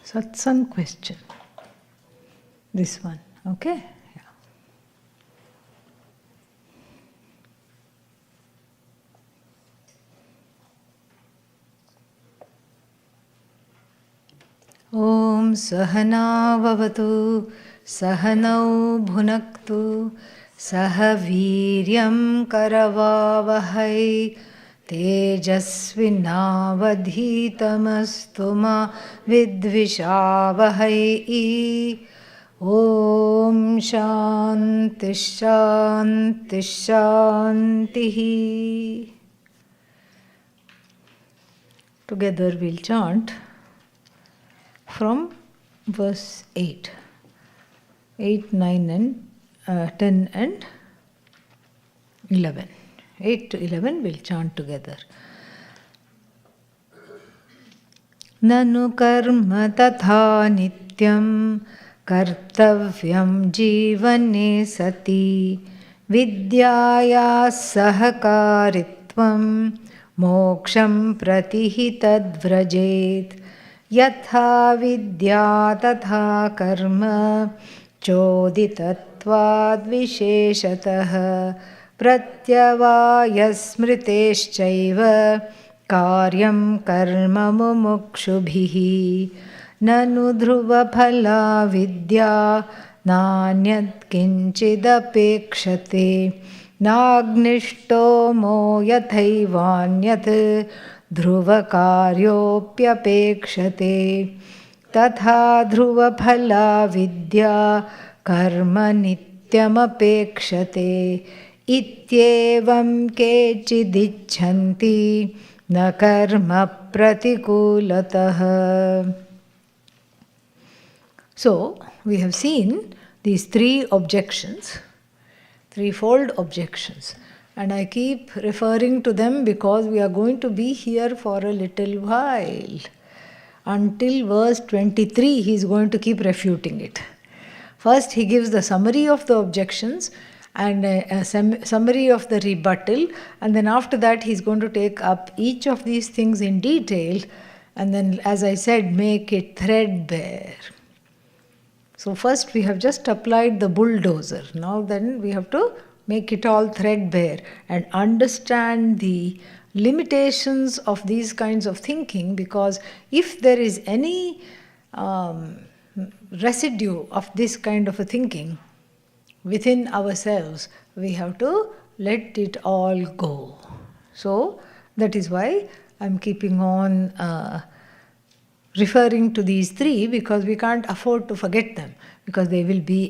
Satsang question. This one, okay? Yeah. Om Sahana Vavatu Sahanau Bhunaktu Sahaviryam Karavavahai Tejasvinavadhitamastu ma vidvishavahai. Om Shanti Shanti Shanti. Together we'll chant from verse 8, 9 and 10 and 11. 8 to 11 we'll chant together. Nanu karma tatha nityam kartavyam jivane sati vidyaya sahakaritvam moksham pratihitadvrajet yatha vidya tatha karma choditatvad visheshatah pratyavaya smriteshchaiva karyam karma mumukshubhihi nanu dhruva phala vidya nanyat kinchidapekshate nagnishto mo yathaivaanyat dhruva karyopyapekshate tatha dhruva phala vidya karma nityamapekshate ityevam kechidichanti na karma pratikulatah. So, we have seen these three objections, threefold objections, and I keep referring to them because we are going to be here for a little while. Until verse 23, he is going to keep refuting it. First, he gives the summary of the objections and a summary of the rebuttal, and then after that he is going to take up each of these things in detail and then, as I said, make it threadbare. So first we have just applied the bulldozer. Now then we have to make it all threadbare and understand the limitations of these kinds of thinking, because if there is any residue of this kind of a thinking within ourselves, we have to let it all go. So that is why I'm keeping on referring to these three, because we can't afford to forget them, because they will be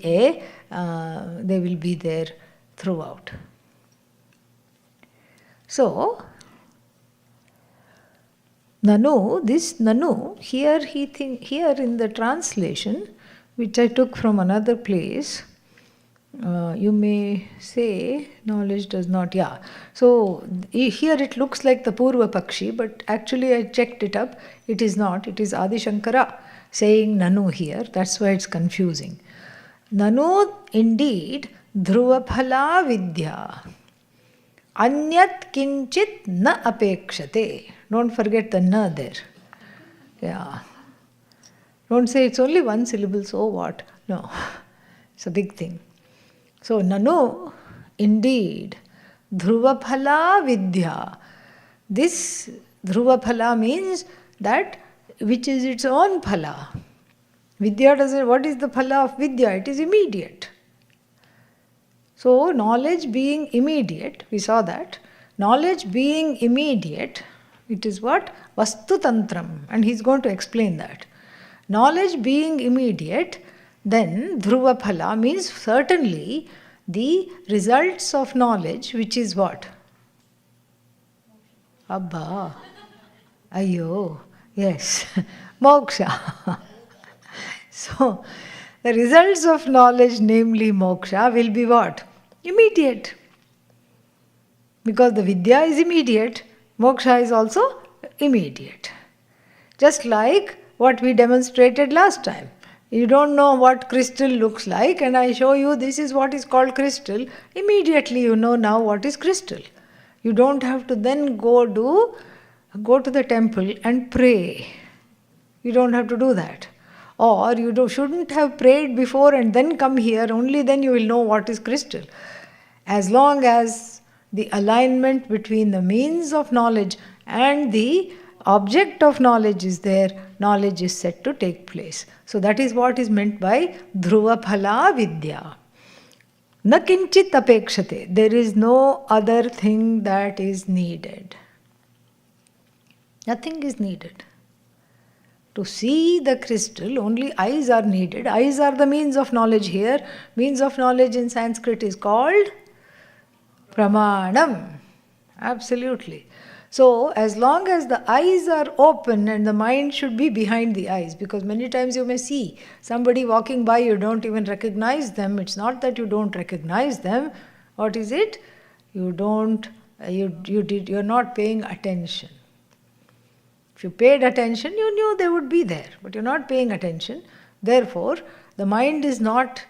there throughout. So Nanu, this Nanu, here in the translation, which I took from another place, you may say knowledge does not, yeah. So here it looks like the Purva Pakshi, but actually I checked it up, it is not, it is Adi Shankara saying Nanu here, that's why it's confusing. Nanu, indeed, Dhruva Phala Vidya Anyat Kinchit Na Apekshate. Don't forget the na there. Yeah. Don't say it's only one syllable, so what? No. It's a big thing. So, Nanu, indeed, Dhruva Phala Vidya. This Dhruva Phala means that which is its own phala. Vidya doesn't, what is the phala of Vidya? It is immediate. So, knowledge being immediate, we saw that. Knowledge being immediate, it is what? Vastu Tantram. And he's going to explain that. Knowledge being immediate, then Dhruva Phala means certainly the results of knowledge, which is what? Abba. Ayyo. Yes. Moksha. So, the results of knowledge, namely moksha, will be what? Immediate. Because the vidya is immediate, moksha is also immediate. Just like what we demonstrated last time. You don't know what crystal looks like, and I show you this is what is called crystal. Immediately you know now what is crystal. You don't have to then go to the temple and pray. You don't have to do that. Or you shouldn't have prayed before and then come here, only then you will know what is crystal. As long as the alignment between the means of knowledge and the object of knowledge is there, knowledge is set to take place. So that is what is meant by dhruva phala vidya. Na kinchit apekshate. There is no other thing that is needed. Nothing is needed. To see the crystal, only eyes are needed. Eyes are the means of knowledge here. Means of knowledge in Sanskrit is called pramanam. Absolutely. So, as long as the eyes are open, and the mind should be behind the eyes, because many times you may see somebody walking by, you don't even recognize them. It's not that you don't recognize them. What is it? You're not paying attention. If you paid attention, you knew they would be there, but you're not paying attention. Therefore, the mind is not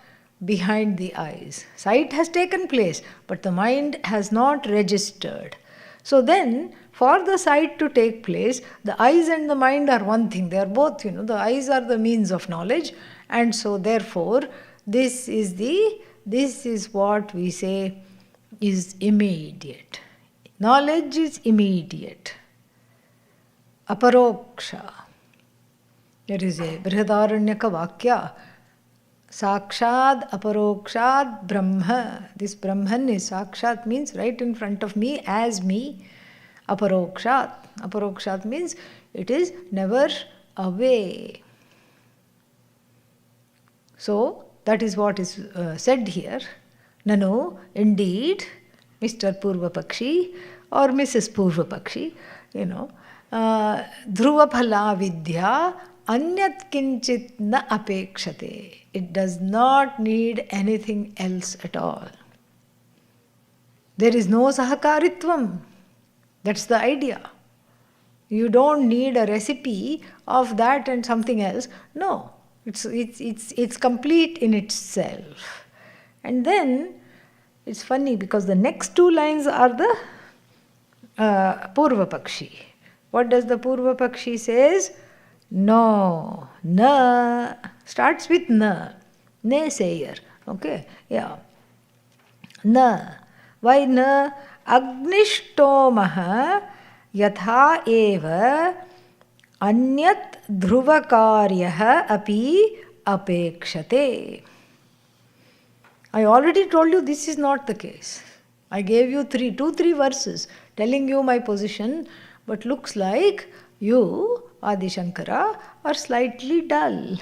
behind the eyes. Sight has taken place, but the mind has not registered. So then, for the sight to take place, the eyes and the mind are one thing. They are both, the eyes are the means of knowledge, and so therefore, this is what we say is immediate. Knowledge is immediate. Aparoksha. There is a Brihadaranyaka Vakya. Sakshad aparokshad Brahma. This Brahman is Sakshat, means right in front of me, as me. Aparokshat. Aparokshat means it is never away. So, that is what is said here. Nanu, indeed, Mr. Purvapakshi or Mrs. Purvapakshi, dhruva phala vidya anyat kinchit na apekshate. It does not need anything else at all. There is no sahakaritvam. That's the idea. You don't need a recipe of that and something else. No, it's complete in itself. And then it's funny because the next two lines are the Purvapakshi. What does the Purvapakshi says? No, na, starts with na, naysayer, okay, yeah. Na, why na? Agnishtomaha yatha eva anyat dhruvakaryaha api apekshate. I already told you this is not the case. I gave you 2-3 verses telling you my position, but looks like you, Adi Shankara, are slightly dull.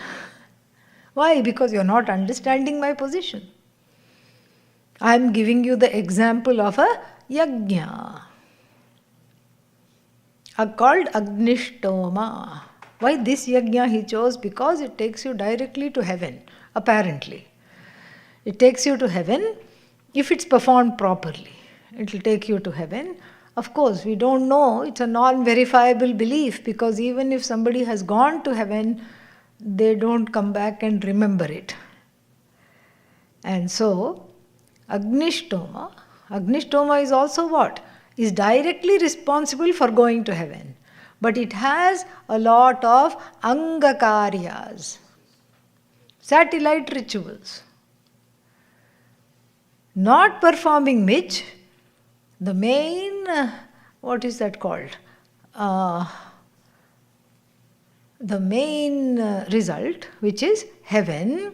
Why? Because you're not understanding my position. I'm giving you the example of a yajna, called Agnishtoma. Why this yajna he chose? Because it takes you directly to heaven, apparently. It takes you to heaven if it's performed properly. It will take you to heaven. Of course, we don't know. It's a non-verifiable belief, because even if somebody has gone to heaven, they don't come back and remember it. And so, Agnishtoma is also what? Is directly responsible for going to heaven. But it has a lot of angakaryas, satellite rituals. Not performing which, the main, what is that called? The main result, which is heaven,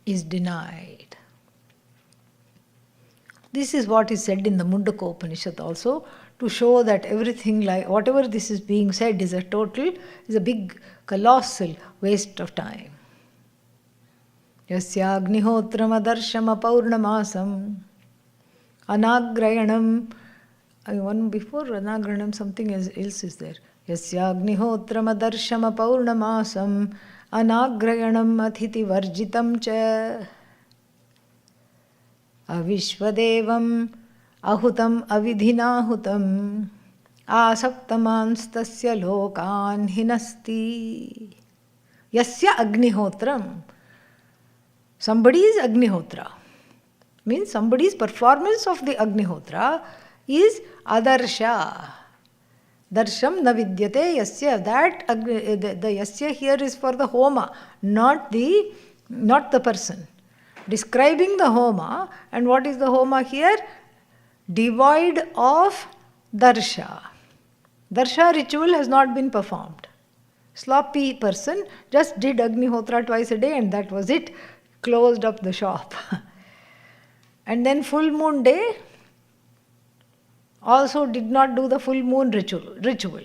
is denied. This is what is said in the Mundaka Upanishad also, to show that everything, like whatever this is being said, is a big, colossal waste of time. Yasya agnihotram adarsham apaurnamasam anagrayanam. One before anagrayanam, something else is there. Yasya agnihotram adarsham apaurnamasam anagrayanam athiti varjitam cha avishvadevam ahutam avidhinahutam asaptamanstasya lokan hinasti. Yasya Agnihotram. Somebody's Agnihotra. Means somebody's performance of the Agnihotra is Adarsha. Darsham na vidyate yasya. That the yasya here is for the homa, not the person. Describing the homa, and what is the homa here? Devoid of darsha. Darsha ritual has not been performed. Sloppy person just did Agnihotra twice a day and that was it. Closed up the shop. And then full moon day also did not do the full moon ritual,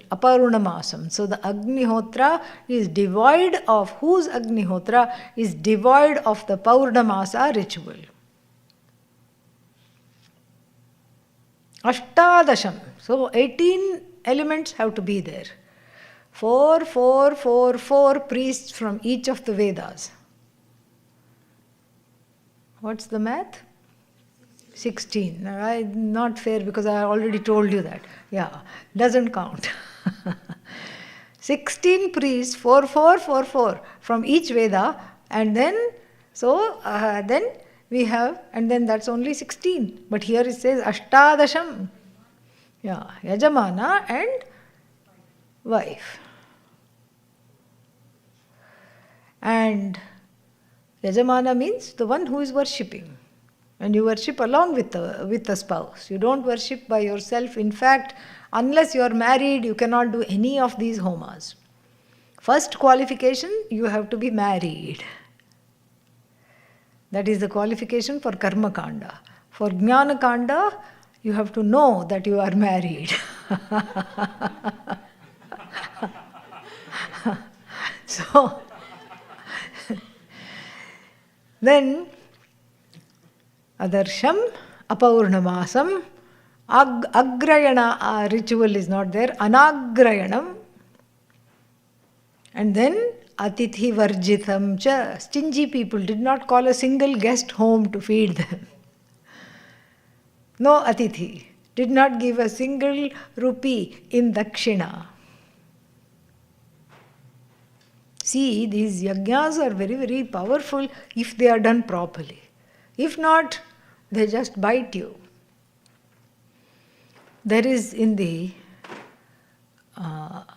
Aparunamasam. So the Agnihotra is devoid of, whose Agnihotra is devoid of the Paurnamasa ritual. Ashtadasham. So 18 elements have to be there. 4 priests from each of the Vedas. What's the math? 16. Not fair because I already told you that. Yeah, doesn't count. 16 priests, 4 from each Veda, and then, then we have, and then that's only 16. But here it says Ashtadasham. Yeah, Yajamana and wife. And Yajamana means the one who is worshipping. And you worship along with the spouse. You don't worship by yourself. In fact, unless you are married, you cannot do any of these homas. First qualification, you have to be married. That is the qualification for Karma Kanda. For Jnana Kanda, you have to know that you are married. So, then, Adarsham, Apaurnamasam, Agrayana ritual is not there, Anagrayanam, and then Atithi Varjitam cha. Stingy people did not call a single guest home to feed them. No Atithi, did not give a single rupee in Dakshina. See, these yajnas are very, very powerful if they are done properly. If not, they just bite you. There is in the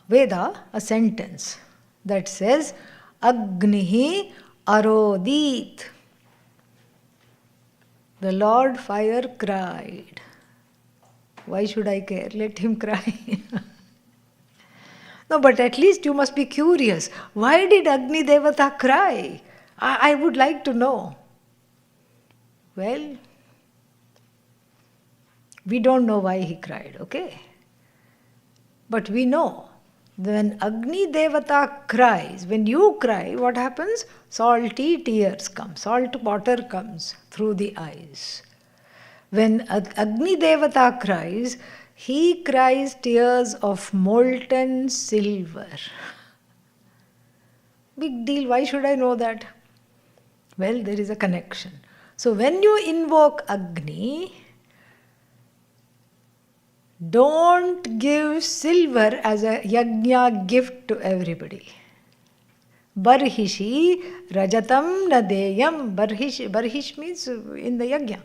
Veda a sentence that says, Agnihi arodit. The Lord fire cried. Why should I care? Let him cry. No, but at least you must be curious. Why did Agni Devata cry? I would like to know. Well, we don't know why he cried, okay? But we know when Agni Devata cries, when you cry, what happens? Salty tears come, salt water comes through the eyes. When Agni Devata cries, he cries tears of molten silver. Big deal, why should I know that? Well, there is a connection. So when you invoke Agni, don't give silver as a yajna gift to everybody. Barhishi rajatam nadeyam. Barhish means in the yajna.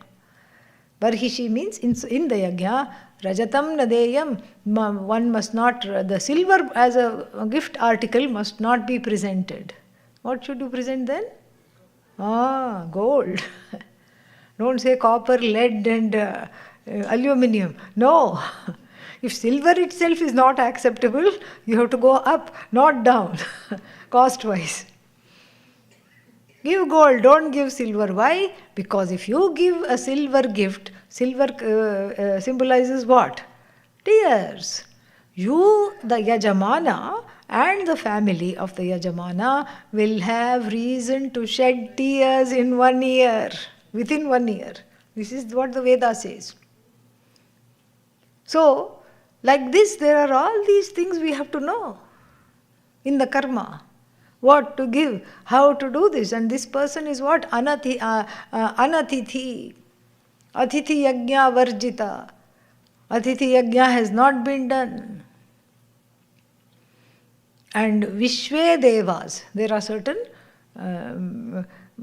Barhishi means in the yajna. Rajatam nadeyam. One must not, the silver as a gift article must not be presented. What should you present then? Gold. Don't say copper, lead and aluminium. No. If silver itself is not acceptable, you have to go up, not down, cost-wise. Give gold, don't give silver. Why? Because if you give a silver gift, silver symbolizes what? Tears. You, the Yajamana, and the family of the Yajamana will have reason to shed tears in 1 year, within 1 year. This is what the Veda says. So, like this, there are all these things we have to know in the karma. What to give, how to do this, and this person is what? Anatithi. Atithi yajna varjita. Atithi yajna has not been done. And Vishwe Devas, there are certain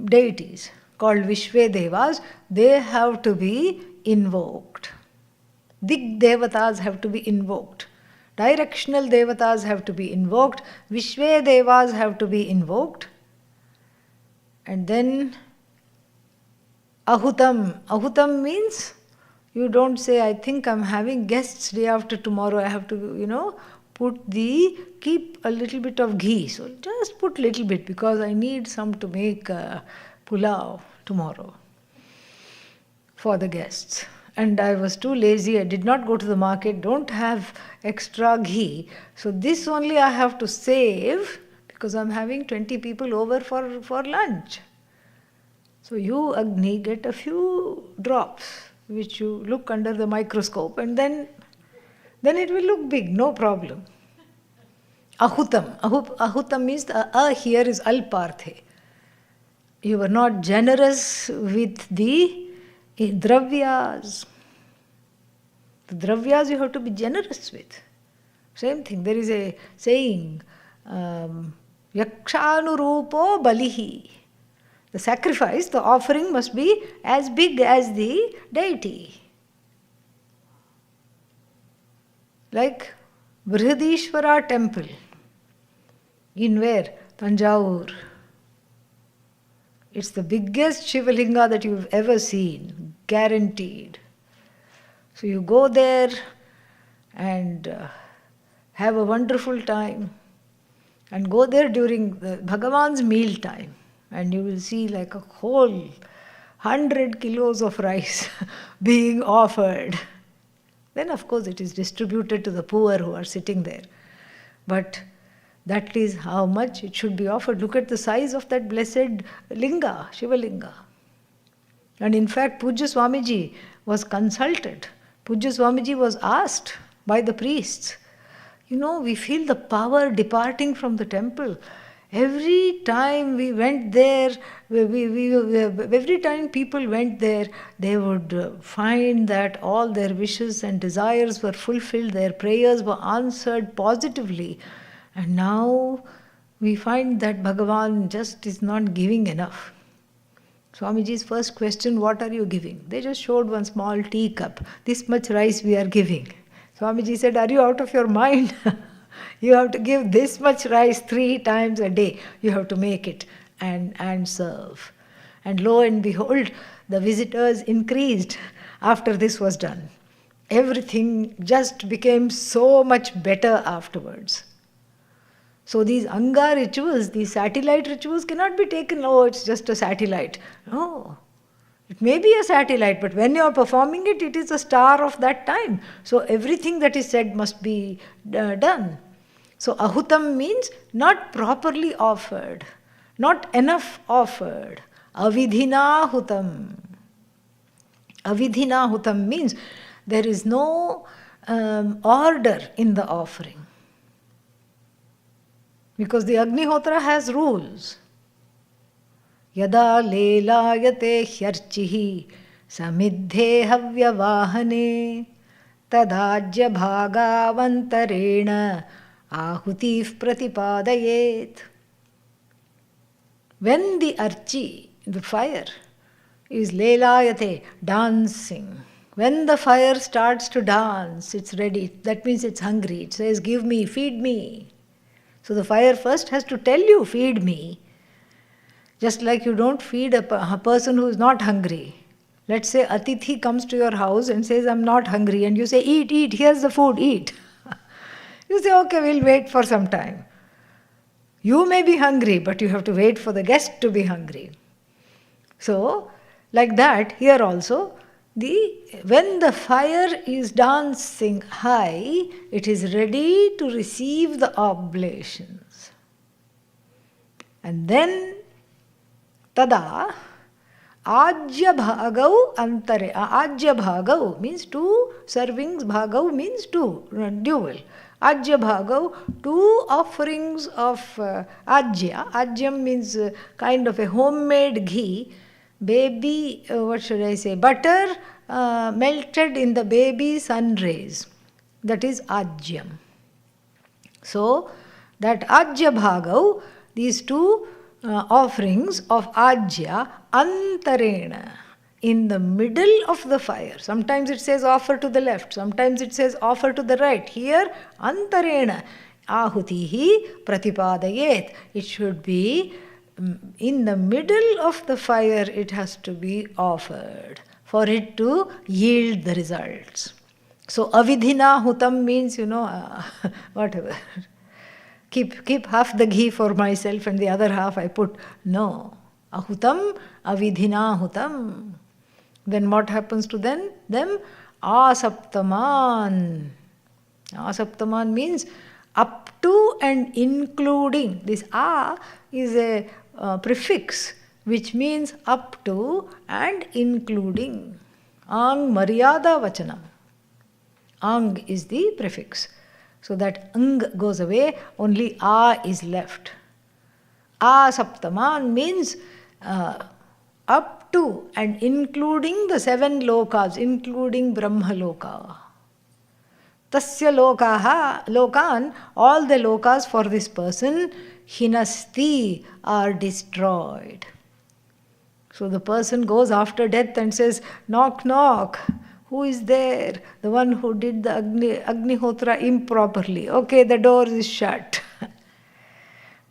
deities called Vishwe Devas, they have to be invoked. Dig Devatas have to be invoked. Directional Devatas have to be invoked. Vishwe Devas have to be invoked. And then Ahutam. Ahutam means you don't say, I think I'm having guests day after tomorrow. I have to, keep a little bit of ghee. So just put little bit because I need some to make pulao tomorrow for the guests. And I was too lazy. I did not go to the market. Don't have extra ghee. So this only I have to save because I'm having 20 people over for lunch. So you, Agni, get a few drops which you look under the microscope and then it will look big, no problem. Ahutam. Ahutam means the a here is alparthe. You were not generous with the dravyas. The dravyas you have to be generous with. Same thing. There is a saying, yakshanurupo balihi. The sacrifice, the offering must be as big as the deity. Like Brihadishvara temple. In where? Tanjavur. It's the biggest Shivalinga that you've ever seen. Guaranteed. So you go there and have a wonderful time. And go there during the Bhagavan's meal time. And you will see like a whole 100 kilos of rice being offered. Then of course it is distributed to the poor who are sitting there. But that is how much it should be offered. Look at the size of that blessed linga, Shiva Linga. And in fact, Pujya Swamiji was consulted. Pujya Swamiji was asked by the priests. We feel the power departing from the temple. Every time we went there, every time people went there, they would find that all their wishes and desires were fulfilled, their prayers were answered positively. And now we find that Bhagavan just is not giving enough. Swamiji's first question, what are you giving? They just showed one small teacup. This much rice we are giving. Swamiji said, are you out of your mind? You have to give this much rice 3 times a day. You have to make it and serve. And lo and behold, the visitors increased after this was done. Everything just became so much better afterwards. So these Anga rituals, these satellite rituals cannot be taken, oh, it's just a satellite. No. It may be a satellite, but when you are performing it, it is a star of that time. So everything that is said must be done. So ahutam means not properly offered, not enough offered. Avidhinahutam. Avidhinahutam means there is no order in the offering. Because the Agnihotra has rules. Yada lelayate hyarchihi samidhe havyavahane tadajya bhagavantarena ahutif pratipadayet. When the archi, the fire, is lelayate, dancing, when the fire starts to dance, it's ready. That means it's hungry. It says, give me, feed me. So the fire first has to tell you, feed me. Just like you don't feed a person who is not hungry. Let's say Atithi comes to your house and says, I'm not hungry. And you say, eat, eat, here's the food, eat. You say, okay, we'll wait for some time. You may be hungry, but you have to wait for the guest to be hungry. So, like that, here also, when the fire is dancing high, it is ready to receive the oblations. And then, tada, ajya bhagau antare. Ajya bhagau means 2 servings, bhagau means 2, dual. Ajya bhagau, 2 offerings of ajya. Ajyam means kind of a homemade ghee. Baby, butter melted in the baby sun rays. That is ajyam. So, That Ajya Bhagav, these two offerings of Ajya, Antarena, in the middle of the fire. Sometimes it says offer to the left, sometimes it says offer to the right. Here, Antarena, Ahutihi Pratipadayet. It should be in the middle of the fire, it has to be offered for it to yield the results. So, Avidhina Hutam means, whatever. Keep half the ghee for myself and the other half I put. No. Ahutam, avidhina hutam. Then what happens to them? Asaptaman. Asaptaman means up to and including. This a is a prefix which means up to and including. Ang maryada vachanam. Ang is the prefix. So that ang goes away, only a is left. A saptaman means up to and including the 7 lokas, including Brahma loka. Tasya lokaha, lokan, all the lokas for this person, hinasti, are destroyed. So the person goes after death and says, knock, knock. Who is there? The one who did the Agnihotra improperly. Okay, the door is shut.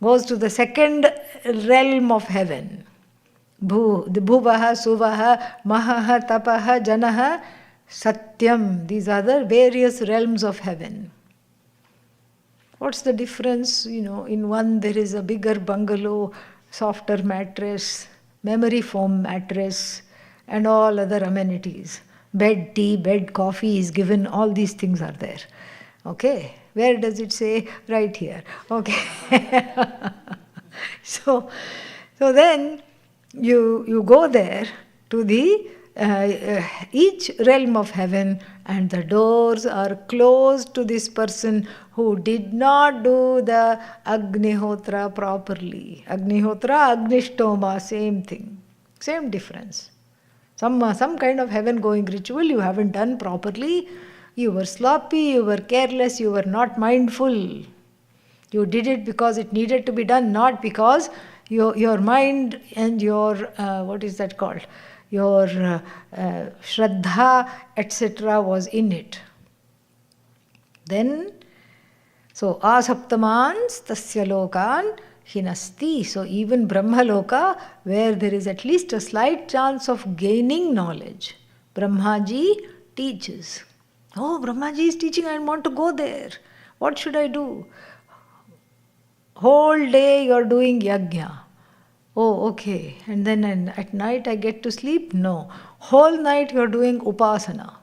Goes to the second realm of heaven. The Bhuvaha, Suvaha, Mahaha, Tapaha, Janaha, Satyam. These are the various realms of heaven. What's the difference? In one there is a bigger bungalow, softer mattress, memory foam mattress, and all other amenities. Bed, tea, bed, coffee is given, all these things are there. Okay, where does it say? Right here. Okay. So then you go there to the each realm of heaven, and the doors are closed to this person who did not do the Agnihotra properly. Agnihotra, Agnishtoma, same thing, same difference. Some kind of heaven-going ritual you haven't done properly. You were sloppy, you were careless, you were not mindful. You did it because it needed to be done, not because your mind and your, what is that called? Your Shraddha, etc. was in it. Then, so asaptamans tasya lokan hinasti. So even Brahmaloka, where there is at least a slight chance of gaining knowledge, Brahmaji teaches. Oh, Brahmaji is teaching, I want to go there. What should I do? Whole day you are doing yajna. Oh, okay. And then at night I get to sleep? No. Whole night you are doing upasana.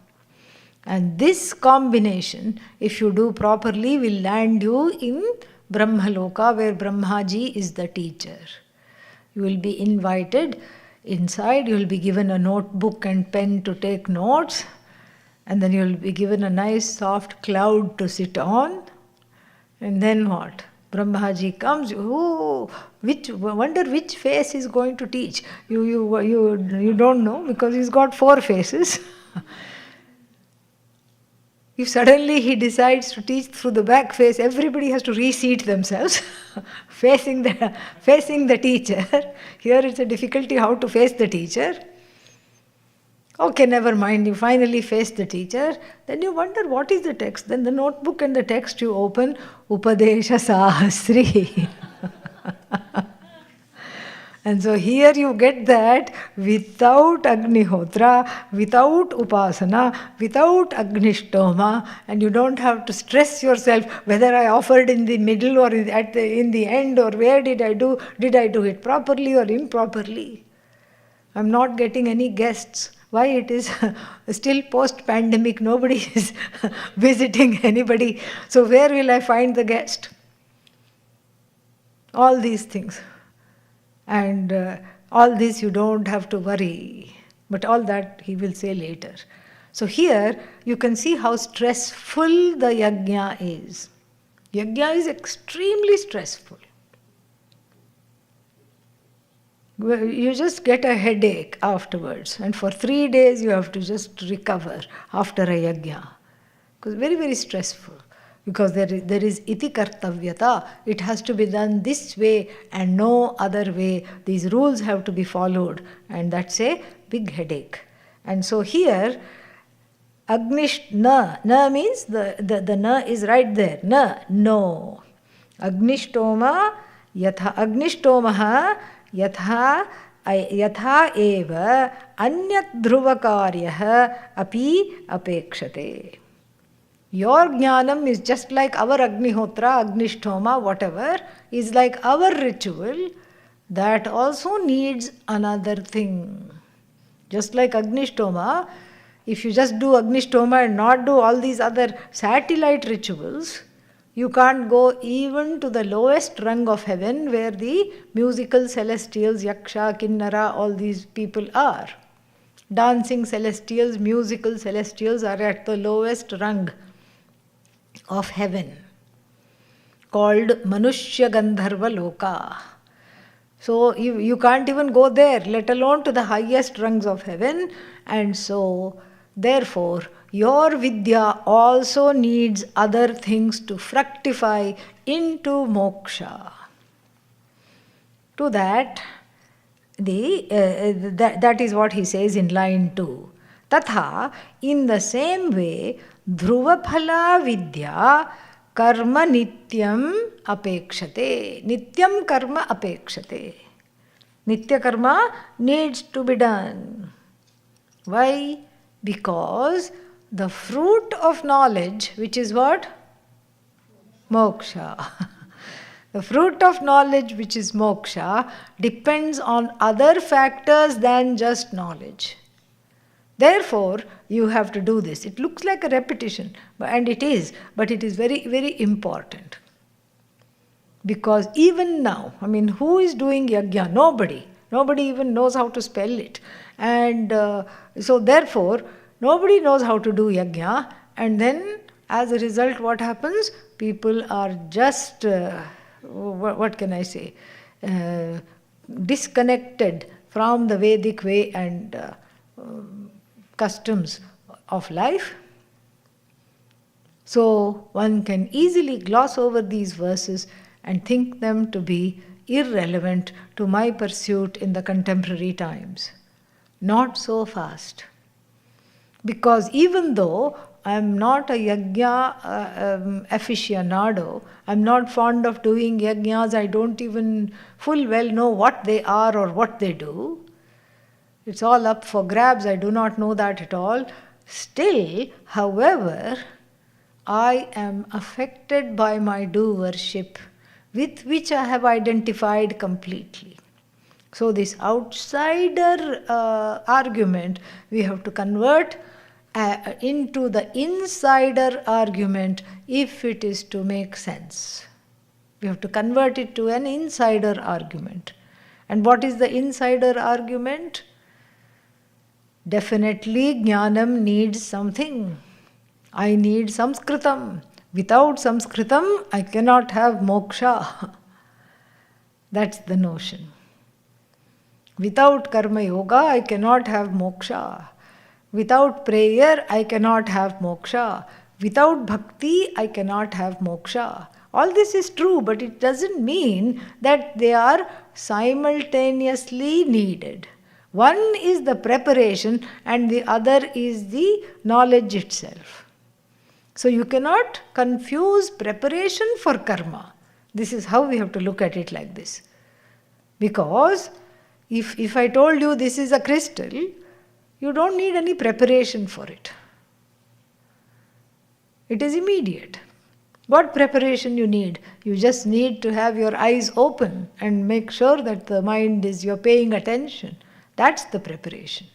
And this combination, if you do properly, will land you in Brahmaloka, where Brahmaji is the teacher. You will be invited inside, you will be given a notebook and pen to take notes, and then you will be given a nice soft cloud to sit on. And then what? Brahmaji comes, wonder which face is going to teach. You don't know, because he's got 4 faces. If suddenly he decides to teach through the back face, everybody has to reseat themselves, facing the teacher. Here it's a difficulty how to face the teacher. Okay, never mind, you finally face the teacher. Then you wonder what is the text. Then the notebook and the text you open, Upadesha Sahasri. And so here you get that without Agnihotra, without Upasana, without Agnishtoma, and you don't have to stress yourself whether I offered in the middle or in the end, or where did I do it properly or improperly. I'm not getting any guests. Why? It is still post-pandemic, nobody is visiting anybody. So where will I find the guest? All these things. And all this you don't have to worry. But all that he will say later. So here you can see how stressful the yajna is. Yajna is extremely stressful. You just get a headache afterwards. And for 3 days you have to just recover after a yajna. Because very, very stressful. Because there is iti kartavyata. It has to be done this way and no other way. These rules have to be followed, and that's a big headache. And so here, agnish na means the na is right there. No. Agnishtoma agnishtoma yatha eva anyat dhruvakarya api apekshate. Your jnanam is just like our Agnihotra, Agnishtoma, whatever, is like our ritual that also needs another thing. Just like Agnishtoma, if you just do Agnishtoma and not do all these other satellite rituals, you can't go even to the lowest rung of heaven where the musical celestials, Yaksha, Kinnara, all these people are. Dancing celestials, musical celestials are at the lowest rung of heaven, called Manushya Gandharva Loka. So you can't even go there, let alone to the highest rungs of heaven. And so, therefore, your Vidya also needs other things to fructify into moksha. To that, that is what he says in line 2. Tatha, in the same way, Dhruvaphala Vidya karma nityam apekshate. Nityam karma apekshate. Nitya karma needs to be done. Why? Because the fruit of knowledge, which is what? Moksha. The fruit of knowledge, which is moksha, depends on other factors than just knowledge. Therefore, you have to do this. It looks like a repetition, and it is, but it is very, very important. Because even now, who is doing yajna? Nobody. Nobody even knows how to spell it. And so therefore, nobody knows how to do yajna, and then as a result, what happens? People are just, what can I say, disconnected from the Vedic way and customs of life. So one can easily gloss over these verses and think them to be irrelevant to my pursuit in the contemporary times. Not so fast. Because even though I am not a yajna aficionado, I am not fond of doing yajnas, I don't even full well know what they are or what they do. It's all up for grabs, I do not know that at all. Still, however, I am affected by my doership, with which I have identified completely. So this outsider argument we have to convert into the insider argument if it is to make sense. We have to convert it to an insider argument. And what is the insider argument? Definitely Jnanam needs something. I need Sanskritam. Without Sanskritam, I cannot have moksha. That's the notion. Without karma yoga, I cannot have moksha. Without prayer, I cannot have moksha. Without bhakti, I cannot have moksha. All this is true, but it doesn't mean that they are simultaneously needed. One is the preparation and the other is the knowledge itself. So you cannot confuse preparation for karma. This is how we have to look at it like this. Because if I told you this is a crystal, you don't need any preparation for it. It is immediate. What preparation you need? You just need to have your eyes open and make sure that the mind is, you're paying attention. That's the preparation.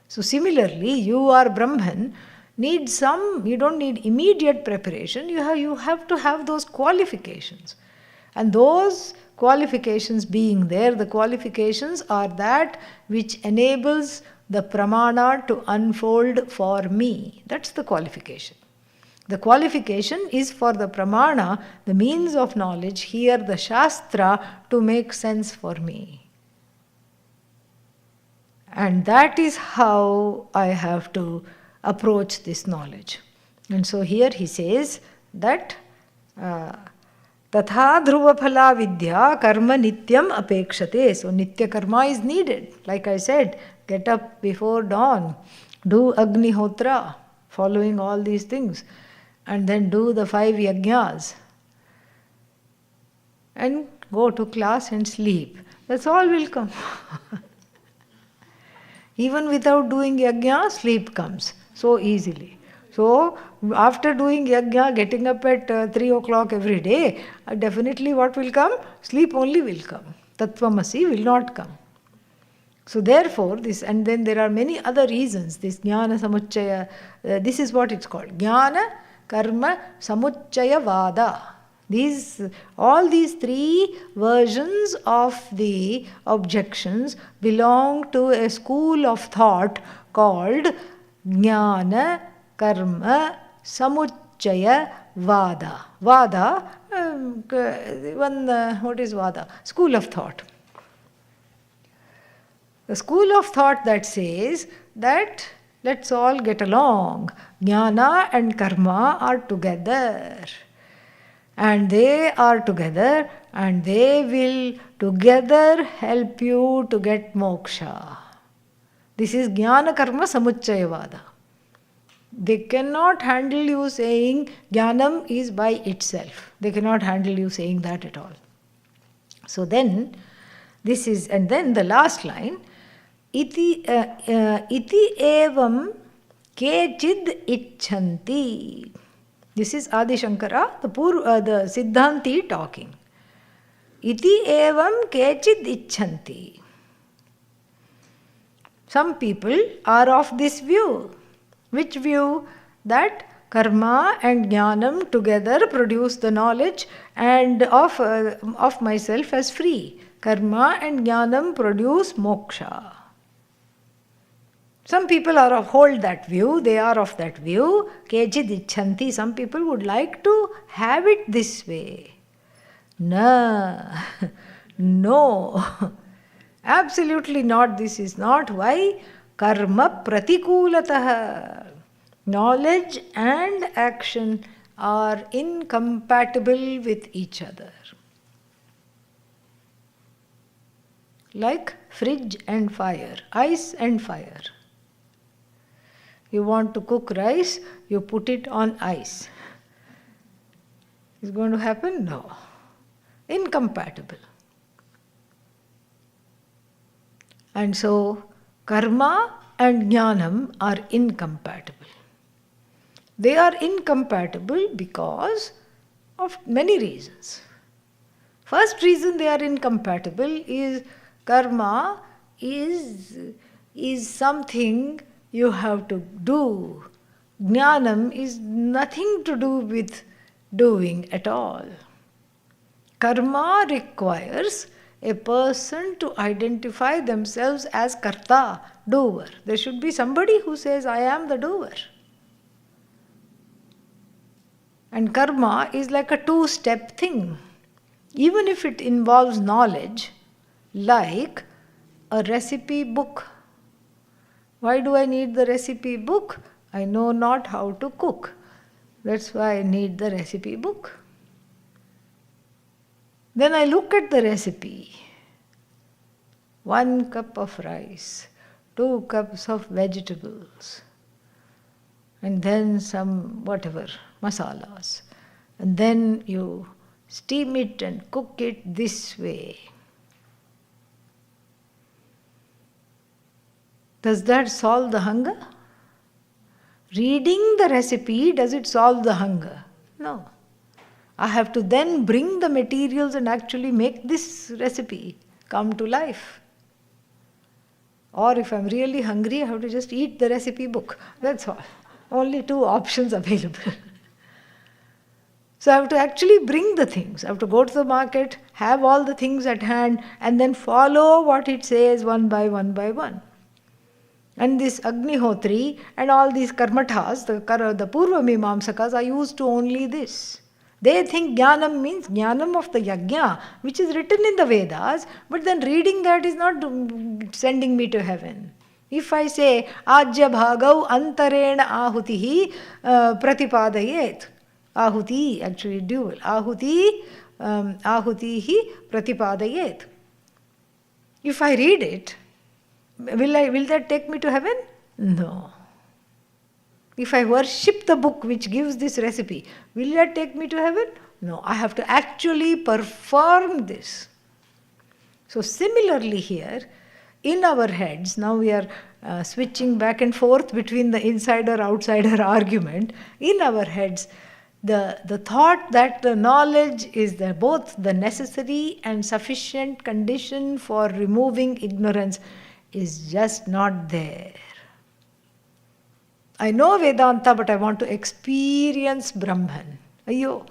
So similarly, you are Brahman, you don't need immediate preparation, you have to have those qualifications. And those qualifications being there, the qualifications are that which enables the pramana to unfold for me. That's the qualification. The qualification is for the pramana, the means of knowledge, here the shastra, to make sense for me. And that is how I have to approach this knowledge. And so here he says that Tatha dhruvaphala vidya karma nityam apekshate. So nitya karma is needed. Like I said, get up before dawn, do agnihotra, following all these things, and then do the 5 yajnas, and go to class and sleep. That's all will come. Even without doing yajna, sleep comes so easily. So, after doing yajna, getting up at 3 o'clock every day, definitely what will come? Sleep only will come. Tattvamasi will not come. So, therefore, this, and then there are many other reasons. This jnana samuchchaya, this is what it's called. Jnana karma samuchchaya vada. All these 3 versions of the objections belong to a school of thought called Jnana Karma Samuchchaya Vada. Vada, what is Vada? School of thought. The school of thought that says that let's all get along. Jnana and karma are together. And they are together, and they will together help you to get moksha. This is jnana karma samuchchayavada. They cannot handle you saying jnanam is by itself. They cannot handle you saying that at all. So then, this is, and then the last line, iti evam kechid icchanti. This is Adi Shankara, the Siddhanti talking. Iti evam kechid icchanti. Some people are of this view. Which view? That karma and jnanam together produce the knowledge and of myself as free. Karma and jnanam produce moksha. Some people hold that view, they are of that view. Kechid icchanti. Some people would like to have it this way. No. Absolutely not. This is not. Why? Karma pratikulatah. Knowledge and action are incompatible with each other. Like fridge and fire, ice and fire. You want to cook rice, you put it on ice. Is going to happen? No. Incompatible. And so, karma and jnanam are incompatible. They are incompatible because of many reasons. First reason they are incompatible is karma is something you have to do. Jnanam is nothing to do with doing at all. Karma requires a person to identify themselves as karta, doer. There should be somebody who says, I am the doer. And karma is like a 2-step thing. Even if it involves knowledge, like a recipe book. Why do I need the recipe book? I know not how to cook. That's why I need the recipe book. Then I look at the recipe. 1 cup of rice, 2 cups of vegetables, and then some whatever, masalas. And then you steam it and cook it this way. Does that solve the hunger? Reading the recipe, does it solve the hunger? No. I have to then bring the materials and actually make this recipe come to life. Or if I'm really hungry, I have to just eat the recipe book. That's all. Only 2 options available. So I have to actually bring the things. I have to go to the market, have all the things at hand, and then follow what it says one by one by one. And this Agnihotri and all these karmathas, the Purva Mimamsakas are used to only this. They think jnanam means jnanam of the yajna, which is written in the Vedas, but then reading that is not sending me to heaven. If I say, Ajya bhagau antarena ahutihi pratipadayet, Ahuti, actually dual. Ahuti, ahutihi pratipadayet. If I read it, will that take me to heaven? No. If I worship the book which gives this recipe, will that take me to heaven? No. I have to actually perform this. So similarly here, in our heads, now we are switching back and forth between the insider-outsider argument. In our heads, the thought that the knowledge is both the necessary and sufficient condition for removing ignorance is just not there. I know Vedanta, but I want to experience Brahman. Ayyo,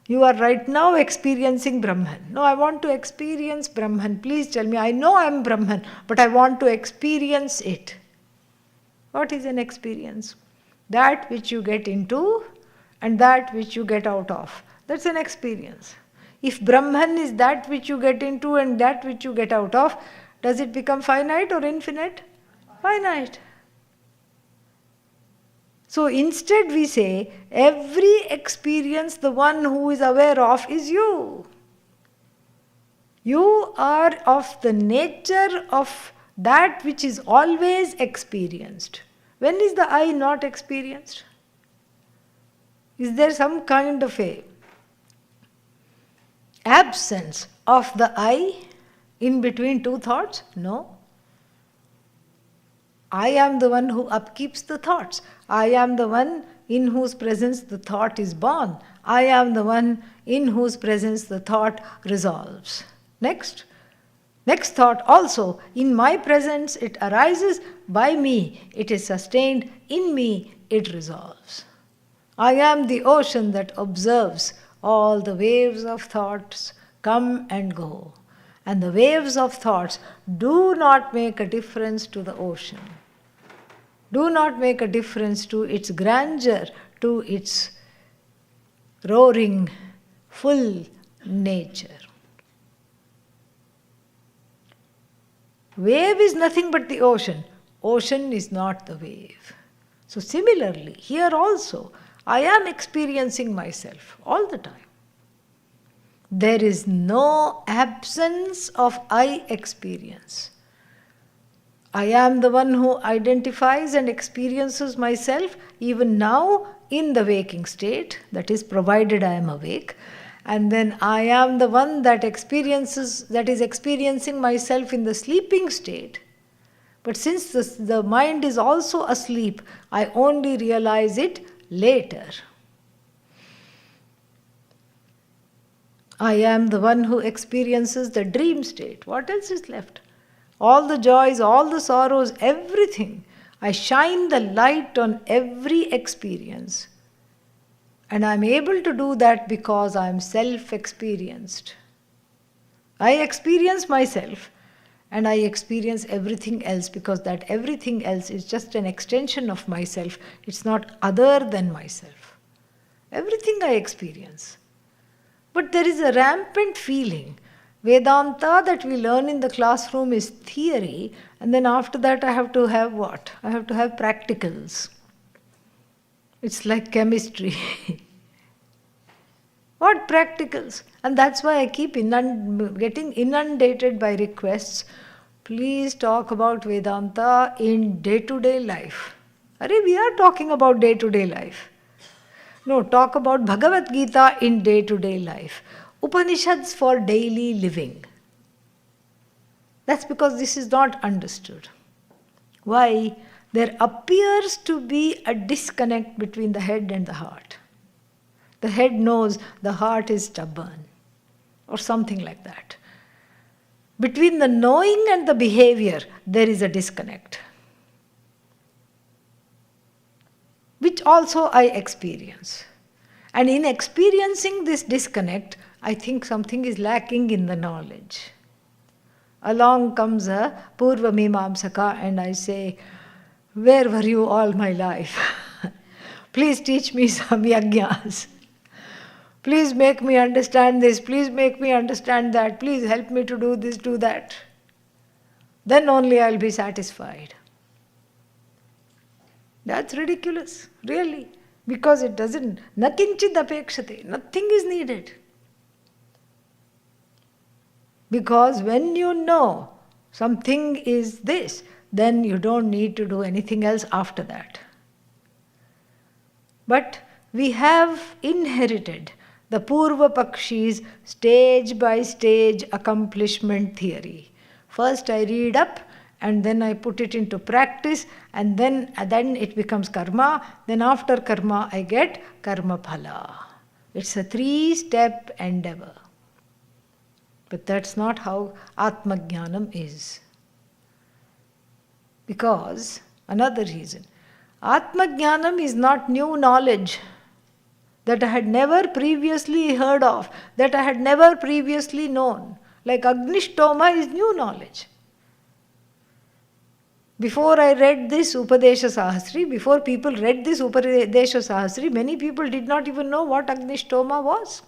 you are right now experiencing Brahman. No, I want to experience Brahman. Please tell me, I know I am Brahman, but I want to experience it. What is an experience? That which you get into and that which you get out of. That's an experience. If Brahman is that which you get into and that which you get out of, does it become finite or infinite? Finite. So instead we say, every experience, the one who is aware of is you. You are of the nature of that which is always experienced. When is the I not experienced? Is there some kind of a absence of the I in between two thoughts? No. I am the one who upkeeps the thoughts. I am the one in whose presence the thought is born. I am the one in whose presence the thought resolves. Next thought also, in my presence it arises, by me it is sustained, in me it resolves. I am the ocean that observes all the waves of thoughts come and go. And the waves of thoughts do not make a difference to the ocean. Do not make a difference to its grandeur, to its roaring, full nature. Wave is nothing but the ocean. Ocean is not the wave. So similarly, here also, I am experiencing myself all the time. There is no absence of I experience. I am the one who identifies and experiences myself even now in the waking state, that is, provided I am awake. And then I am the one that is experiencing myself in the sleeping state. But since the mind is also asleep, I only realize it later. I am the one who experiences the dream state. What else is left? All the joys, all the sorrows, everything. I shine the light on every experience. And I am able to do that because I am self-experienced. I experience myself and I experience everything else because that everything else is just an extension of myself. It's not other than myself. Everything I experience. But there is a rampant feeling. Vedanta that we learn in the classroom is theory, and then after that I have to have what? I have to have practicals. It's like chemistry. What practicals? And that's why I keep getting inundated by requests. Please talk about Vedanta in day-to-day life. We are talking about day-to-day life. No, talk about Bhagavad Gita in day-to-day life. Upanishads for daily living. That's because this is not understood. Why? There appears to be a disconnect between the head and the heart. The head knows the heart is stubborn, or something like that. Between the knowing and the behavior, there is a disconnect, which also I experience. And in experiencing this disconnect, I think something is lacking in the knowledge. Along comes a Purva Mimamsaka and I say, where were you all my life? Please teach me some yajnas. Please make me understand this. Please make me understand that. Please help me to do this, do that. Then only I'll be satisfied. That's ridiculous, really. Because it doesn't, na kinchid apekshate, nothing is needed. Because when you know something is this, then you don't need to do anything else after that. But we have inherited the Purva Pakshi's stage by stage accomplishment theory. First I read up, and then I put it into practice, and then it becomes karma. Then after karma I get karma phala. It's a 3-step endeavor. But that's not how Atma Jnanam is. Because, another reason, Atma Jnanam is not new knowledge that I had never previously heard of, that I had never previously known. Like Agnishtoma is new knowledge. Before I read this Upadesha Sahasri, before people read this Upadesha Sahasri, many people did not even know what Agnishtoma was.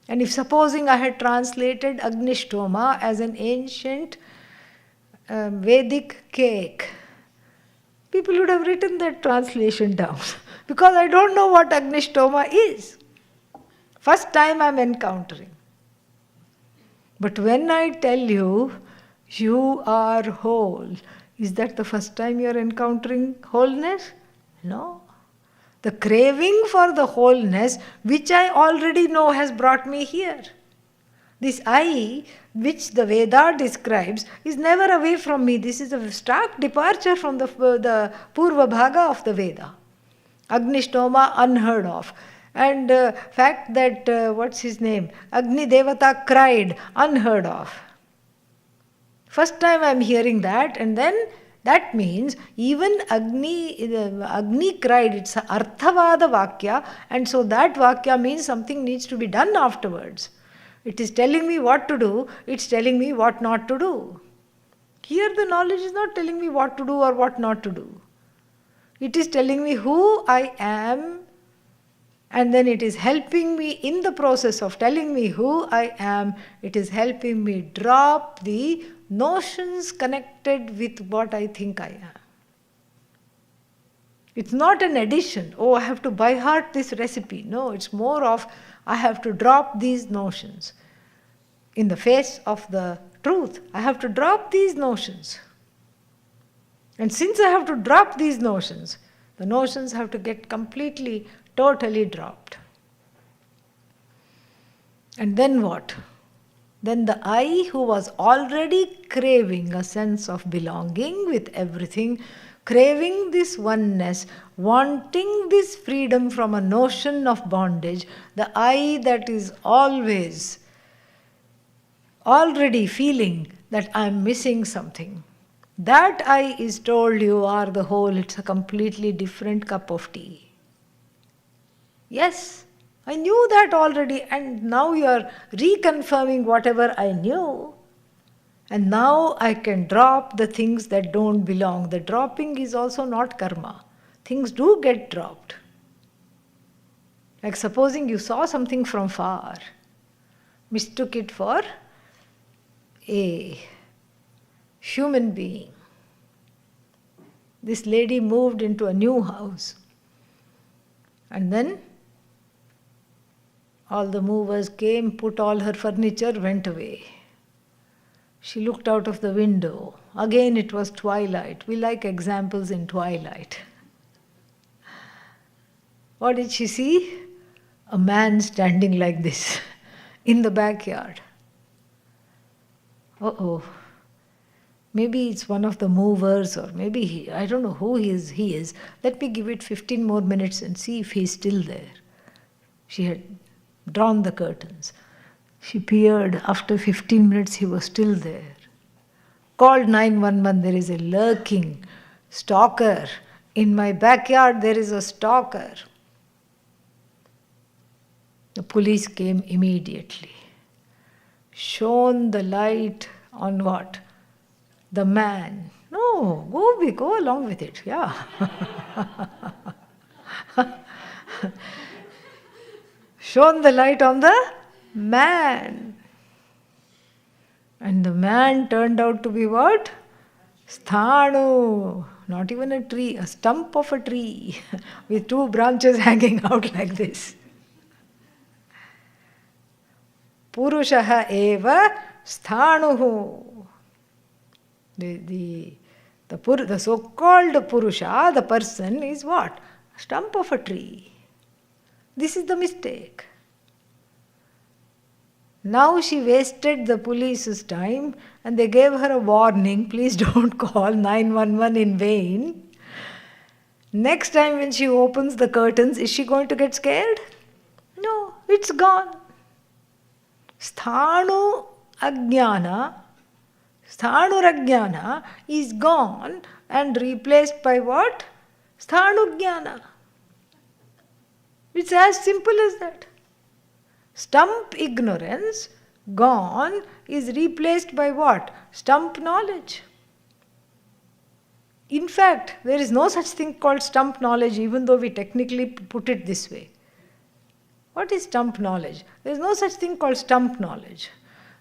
And if supposing I had translated Agnishtoma as an ancient Vedic cake, people would have written that translation down. Because I don't know what Agnishtoma is. First time I'm encountering. But when I tell you, you are whole, is that the first time you're encountering wholeness? No. The craving for the wholeness, which I already know, has brought me here. This I, which the Veda describes, is never away from me. This is a stark departure from the Purva Bhaga of the Veda. Agnishtoma, unheard of. And fact that, what's his name? Agni Devata cried, unheard of. First time I'm hearing that, and then that means even Agni cried, it's a Arthavada Vakya, and so that Vakya means something needs to be done afterwards. It is telling me what to do, it's telling me what not to do. Here the knowledge is not telling me what to do or what not to do. It is telling me who I am, and then it is helping me in the process of telling me who I am, it is helping me drop the notions connected with what I think I am. It's not an addition. Oh, I have to by heart this recipe. No, it's more of I have to drop these notions. In the face of the truth, I have to drop these notions. And since I have to drop these notions, the notions have to get completely, totally dropped. And then what? Then the I, who was already craving a sense of belonging with everything, craving this oneness, wanting this freedom from a notion of bondage, the I that is always already feeling that I am missing something, that I is told you are the whole, it's a completely different cup of tea. Yes, I knew that already, and now you are reconfirming whatever I knew. And now I can drop the things that don't belong. The dropping is also not karma. Things do get dropped. Like supposing you saw something from far, mistook it for a human being. This lady moved into a new house, and then all the movers came, put all her furniture, went away. She looked out of the window. Again it was twilight. We like examples in twilight. What did she see? A man standing like this in the backyard. Uh-oh. Maybe it's one of the movers, or maybe I don't know who he is. Let me give it 15 more minutes and see if he's still there. She had drawn the curtains. She peered. After 15 minutes, he was still there. Called 911. There is a lurking stalker. In my backyard, there is a stalker. The police came immediately. Shone the light on what? The man. No, go along with it. Yeah. Shone the light on the man. And the man turned out to be what? Sthanu. not even a tree, a stump of a tree with two branches hanging out like this. Purushaha eva sthanuhu. The so-called Purusha, the person, is what? A stump of a tree. This is the mistake. Now she wasted the police's time and they gave her a warning, please don't call 911 in vain. Next time when she opens the curtains, is she going to get scared? No, it's gone. Sthanu Rajnana is gone and replaced by what? Sthanujnana. It's as simple as that. Stump ignorance, gone, is replaced by what? Stump knowledge. In fact, there is no such thing called stump knowledge, even though we technically put it this way. What is stump knowledge? There is no such thing called stump knowledge.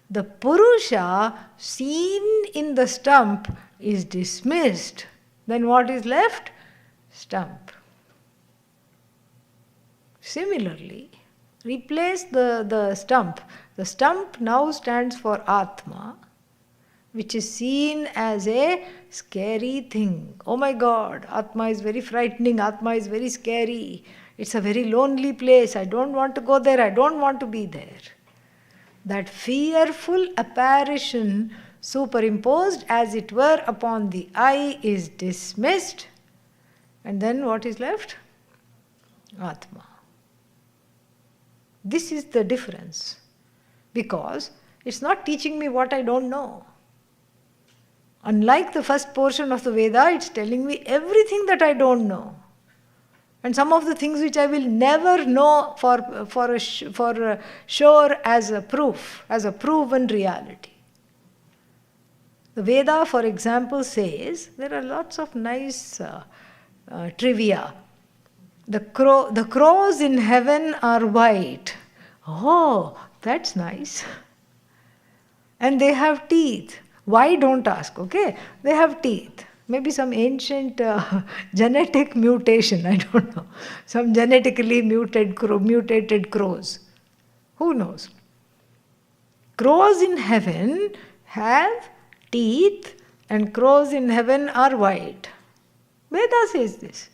The Purusha seen in the stump is dismissed. Then what is left? Stump. Similarly, replace the stump. The stump now stands for Atma, which is seen as a scary thing. Oh my God, Atma is very frightening, Atma is very scary. It's a very lonely place. I don't want to go there, I don't want to be there. That fearful apparition superimposed as it were upon the eye is dismissed. And then what is left? Atma. This is the difference. Because it's not teaching me what I don't know. Unlike the first portion of the Veda, it's telling me everything that I don't know. And some of the things which I will never know for sure as a proof, as a proven reality. The Veda, for example, says, there are lots of nice trivia. The crows in heaven are white. Oh, that's nice. And they have teeth. Why, don't ask, okay? They have teeth. Maybe some ancient genetic mutation, I don't know. Some genetically mutated crows. Who knows? Crows in heaven have teeth and crows in heaven are white. Veda says this.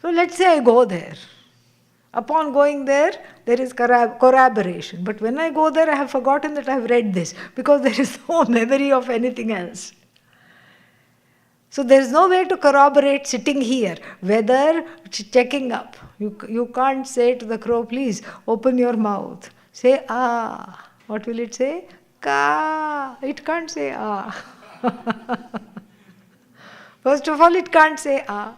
So let's say I go there. Upon going there, there is corroboration. But when I go there, I have forgotten that I have read this because there is no memory of anything else. So there is no way to corroborate sitting here, whether checking up. You can't say to the crow, please open your mouth. Say ah. What will it say? Ka. It can't say ah. First of all, it can't say ah.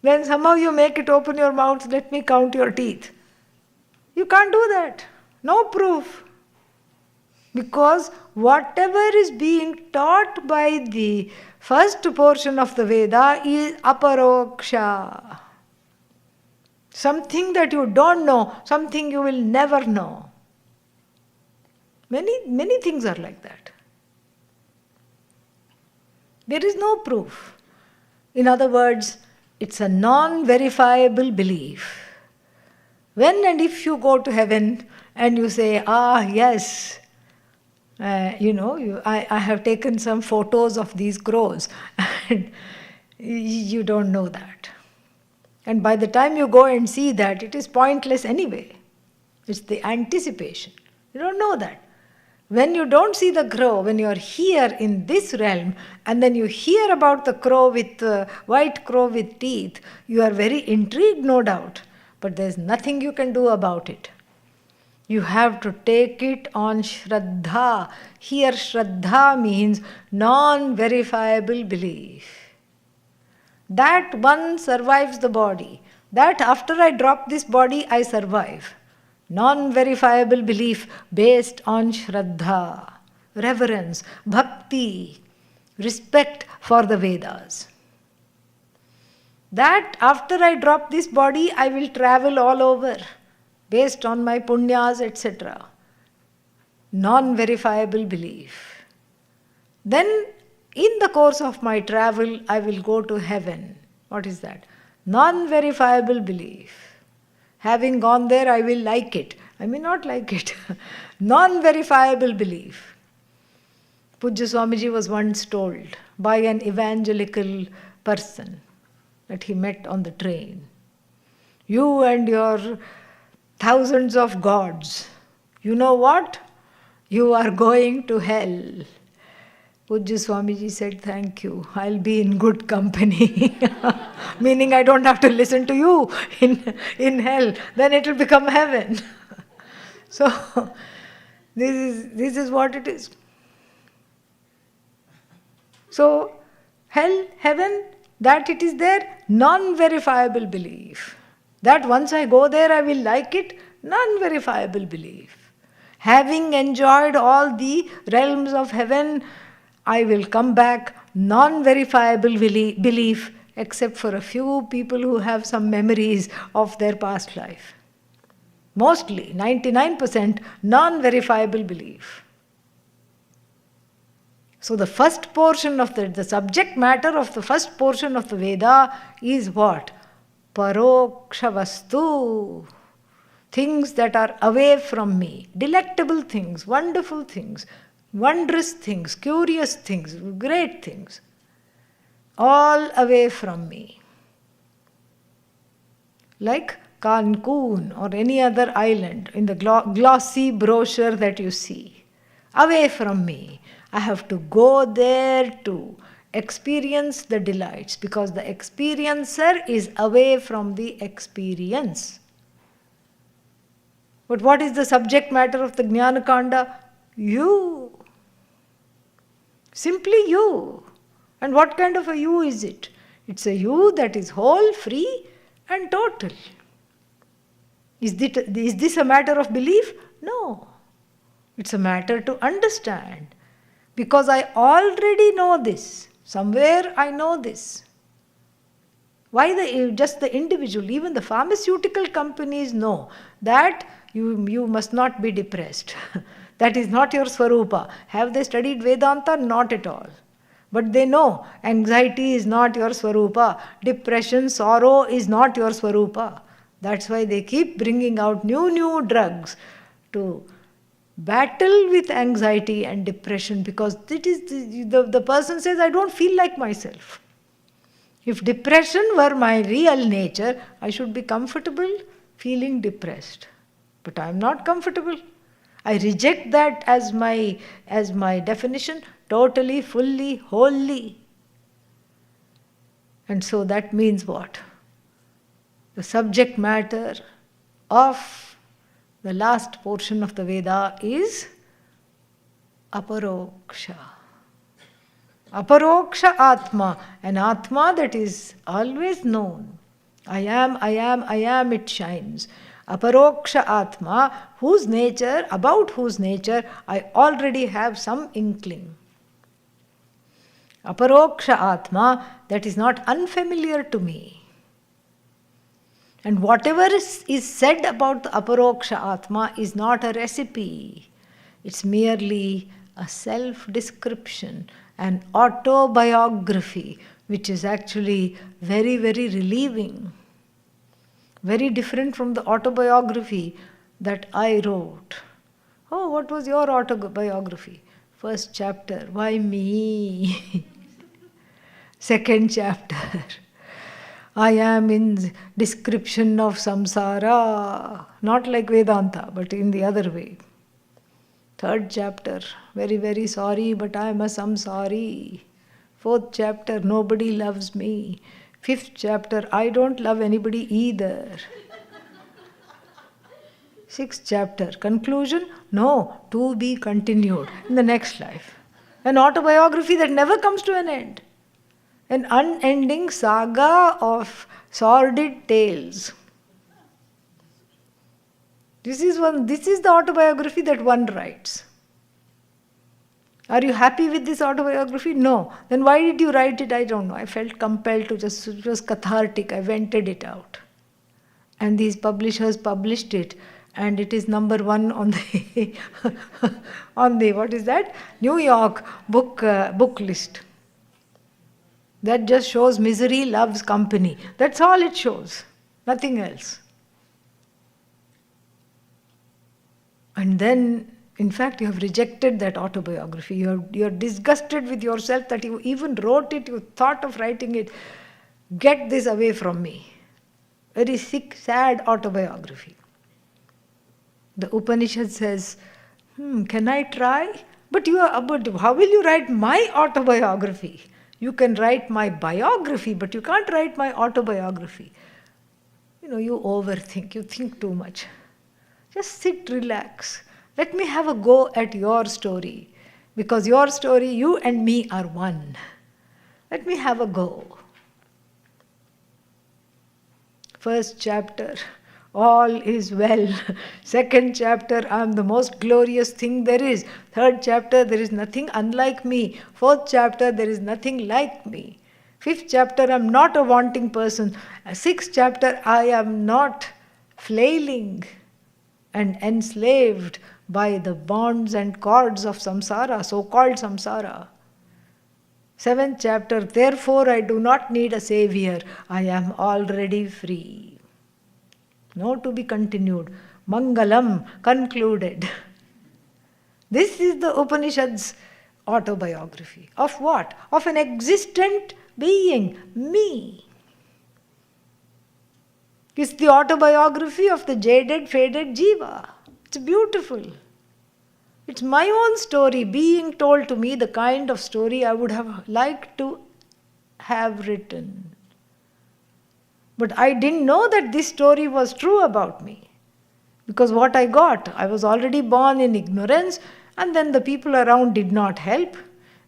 Then somehow you make it open your mouth, let me count your teeth. You can't do that. No proof. Because whatever is being taught by the first portion of the Veda is aparoksha. Something that you don't know, something you will never know. Many things are like that. There is no proof. In other words, it's a non-verifiable belief. When and if you go to heaven and you say, ah, yes, I have taken some photos of these crows, and you don't know that. And by the time you go and see that, it is pointless anyway. It's the anticipation. You don't know that. When you don't see the crow, when you are here in this realm, and then you hear about the crow with white crow with teeth, you are very intrigued, no doubt. But there is nothing you can do about it. You have to take it on Shraddha. Here Shraddha means non-verifiable belief. That one survives the body. That after I drop this body, I survive. Non-verifiable belief based on Shraddha, reverence, bhakti, respect for the Vedas. That after I drop this body, I will travel all over based on my punyas, etc. Non-verifiable belief. Then in the course of my travel, I will go to heaven. What is that? Non-verifiable belief. Having gone there, I will like it. I may not like it. Non-verifiable belief. Pujya Swamiji was once told by an evangelical person that he met on the train. You and your thousands of gods, you know what? You are going to hell. Pujya Swamiji said, thank you, I'll be in good company. Meaning I don't have to listen to you in hell. Then it will become heaven. So, this is what it is. So, hell, heaven, that it is there, non-verifiable belief. That once I go there, I will like it, non-verifiable belief. Having enjoyed all the realms of heaven, I will come back, non-verifiable belief, except for a few people who have some memories of their past life. Mostly, 99%, non-verifiable belief. So the first portion of the subject matter of the first portion of the Veda is what? Paroksha vastu. Things that are away from me. Delectable things, wonderful things, wondrous things, curious things, great things. All away from me. Like Cancun or any other island in the glossy brochure that you see. Away from me. I have to go there to experience the delights because the experiencer is away from the experience. But what is the subject matter of the Jnanakanda? You. Simply you. And what kind of a you is it? It's a you that is whole, free and total. Is this a matter of belief? No. It's a matter to understand. Because I already know this. Somewhere I know this. Why just the individual? Even the pharmaceutical companies know that you must not be depressed. That is not your Swarupa. Have they studied Vedanta? Not at all. But they know anxiety is not your Swarupa. Depression, sorrow is not your Swarupa. That's why they keep bringing out new drugs to battle with anxiety and depression, because it is the person says, I don't feel like myself. If depression were my real nature, I should be comfortable feeling depressed. But I am not comfortable. I reject that as my definition, totally, fully, wholly. And so that means what? The subject matter of the last portion of the Veda is aparoksha. Aparoksha Atma, an Atma that is always known. I am, it shines. Aparoksha Atma, about whose nature I already have some inkling. Aparoksha Atma, that is not unfamiliar to me. And whatever is said about the Aparoksha Atma is not a recipe. It's merely a self-description, an autobiography, which is actually very, very relieving. Very different from the autobiography that I wrote. Oh, what was your autobiography? First chapter, why me? Second chapter, I am in description of samsara, not like Vedanta, but in the other way. Third chapter, very, very sorry, but I am a samsari. Fourth chapter, nobody loves me. Fifth chapter, I don't love anybody either. Sixth chapter, conclusion, no, to be continued in the next life. An autobiography that never comes to an end. An unending saga of sordid tales. This is the autobiography that one writes. Are you happy with this autobiography? No. Then why did you write it? I don't know. I felt compelled to it was cathartic. I vented it out. And these publishers published it. And it is number one on the, what is that? New York book list. That just shows misery loves company. That's all it shows. Nothing else. And then, in fact, you have rejected that autobiography. You're disgusted with yourself that you even wrote it, you thought of writing it. Get this away from me. Very sick, sad autobiography. The Upanishad says, can I try? But how will you write my autobiography? You can write my biography, but you can't write my autobiography. You overthink, you think too much. Just sit, relax. Let me have a go at your story. Because your story, you and me are one. Let me have a go. First chapter, all is well. Second chapter, I am the most glorious thing there is. Third chapter, there is nothing unlike me. Fourth chapter, there is nothing like me. Fifth chapter, I am not a wanting person. Sixth chapter, I am not flailing and enslaved by the bonds and cords of samsara, so-called samsara. Seventh chapter, therefore I do not need a savior. I am already free. No to be continued. Mangalam, concluded. This is the Upanishad's autobiography. Of what? Of an existent being, me. It's the autobiography of the jaded, faded jiva. It's beautiful. It's my own story being told to me, the kind of story I would have liked to have written. But I didn't know that this story was true about me. Because what I got, I was already born in ignorance, and then the people around did not help.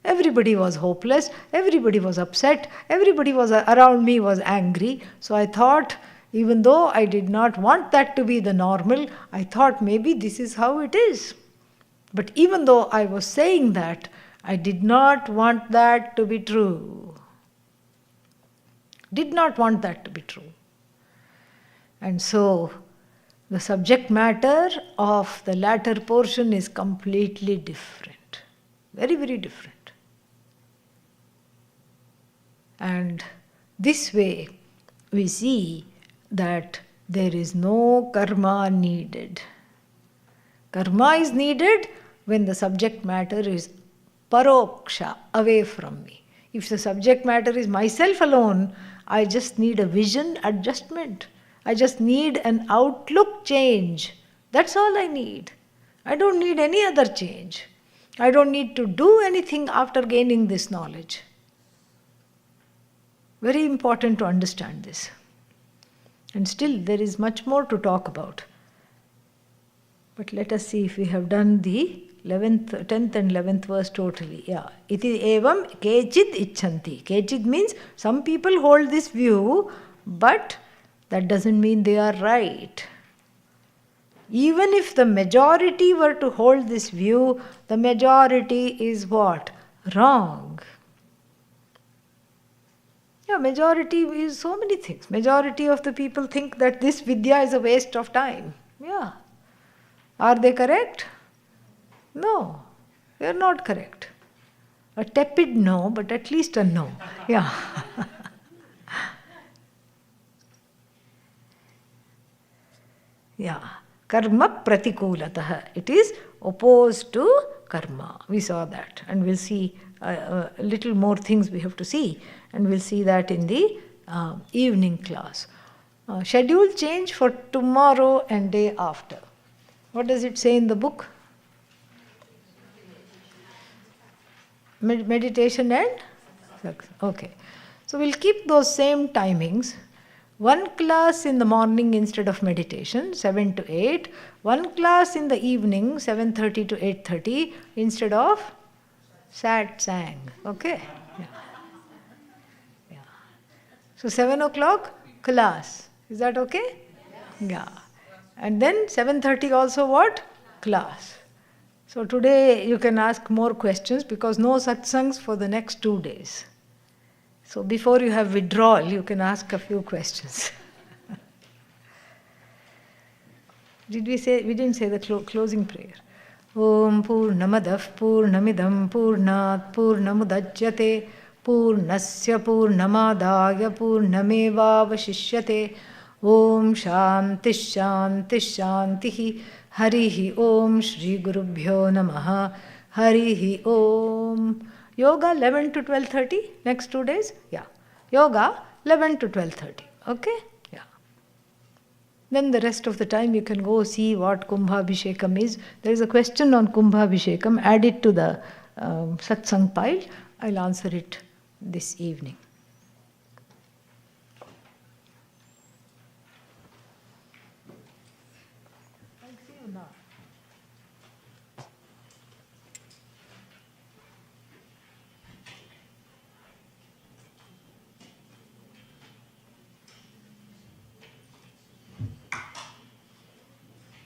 Everybody was hopeless, everybody was upset, everybody was around me was angry. So I thought, even though I did not want that to be the normal, I thought maybe this is how it is. But even though I was saying that, I did not want that to be true. Did not want that to be true. And so, the subject matter of the latter portion is completely different. Very, very different. And this way, we see that there is no karma needed. Karma is needed when the subject matter is paroksha, away from me. If the subject matter is myself alone, I just need a vision adjustment. I just need an outlook change. That's all I need. I don't need any other change. I don't need to do anything after gaining this knowledge. Very important to understand this. And still there is much more to talk about. But let us see if we have done the 10th and 11th verse totally. Yeah. Iti evam kechid icchanti. Kechid means some people hold this view, but that doesn't mean they are right. Even if the majority were to hold this view, the majority is what? Wrong. Yeah, majority is so many things. Majority of the people think that this vidya is a waste of time. Yeah. Are they correct? No, they are not correct. A tepid no, but at least a no. Yeah. Yeah. Karma pratikulataha. It is opposed to karma. We saw that. And we'll see a little more things we have to see. And we'll see that in the evening class. Schedule change for tomorrow and day after. What does it say in the book? Meditation and? Okay. So we'll keep those same timings. One class in the morning instead of meditation, 7 to 8. One class in the evening, 7:30 to 8:30, instead of satsang. Okay? Yeah. Yeah. So 7 o'clock, class. Is that okay? Yeah. And then 7:30 also what? Class. So today you can ask more questions because no satsangs for the next 2 days. So before you have withdrawal, you can ask a few questions. We didn't say the closing prayer. Om Purnamadav Purnamidam Purnat Purnamudachyate Purnasya Purnamadaya Purnamevavashishyate. Om Shanti Shanti Shanti. Harihi Om Shri Gurubhyo Namaha. Harihi Om. Yoga 11 to 12:30 next 2 days? Yeah. Yoga 11 to 12:30. Okay? Yeah. Then the rest of the time you can go see what Kumbhabhishekam is. There is a question on Kumbhabhishekam. Add it to the satsang pile. I'll answer it this evening.